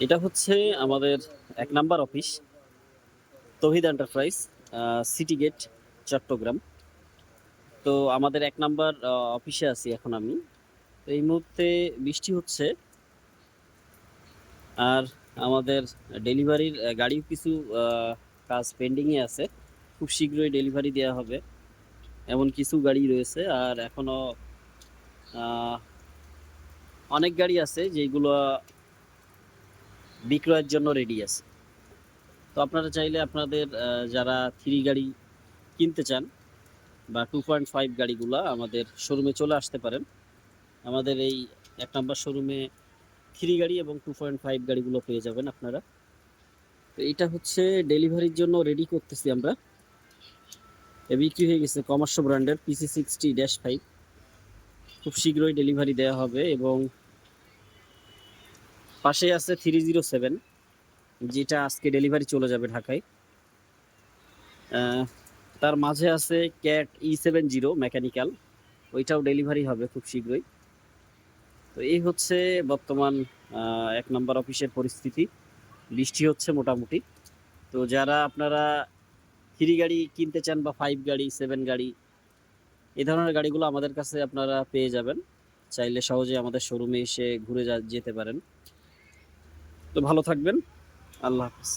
এটা হচ্ছে আমাদের ১ নাম্বার অফিস, তৌহিদ এন্টারপ্রাইজ, সিটি গেট, চট্টগ্রাম। তো আমাদের ১ নাম্বার অফিসে আছি এখন আমি। তো এই মুহূর্তে বৃষ্টি হচ্ছে। আর আমাদের ডেলিভারির গাড়িও কিছু আ কাজ পেন্ডিংয়ে আছে। খুব শীঘ্রই ডেলিভারি দেয়া হবে। এমন কিছু গাড়ি রয়েছে। আর এখনো আ অনেক গাড়ি আছে যেগুলা বিক্রয়ের জন্য রেডি আছে। তো আপনারা চাইলে আপনাদের যারা 3 গাড়ি কিনতে চান বা 2.5 গাড়িগুলা আমাদের শোরুমে চলে আসতে পারেন। আমাদের এই ১ নাম্বার শোরুমে 3 গাড়ি এবং 2.5 গাড়িগুলো পেয়ে যাবেন আপনারা। তো এইটা হচ্ছে ডেলিভারির জন্য রেডি করতেছি আমরা। বিক্রি হয়ে গেছে কমার্শো ব্র্যান্ডের PC60-5। খুব শীঘ্রই ডেলিভারি দেয়া হবে এবং পাশেই আছে 307, যেটা আজকে ডেলিভারি চলে যাবে ঢাকায়। তার মাঝে আছে ক্যাট E70 মেকানিক্যাল, ওইটাও ডেলিভারি হবে খুব শীঘ্রই। তো এই হচ্ছে বর্তমান ১ নাম্বার অফিসের পরিস্থিতি। বৃষ্টি হচ্ছে মোটামুটি। তো যারা আপনারা 3 গাড়ি কিনতে চান বা 5 গাড়ি, 7 গাড়ি, এই ধরনের গাড়িগুলো আমাদের কাছে আপনারা পেয়ে যাবেন। চাইলে সহজে আমাদের শোরুমে এসে ঘুরে যেতে পারেন। তো ভালো থাকবেন। আল্লাহ হাফেজ।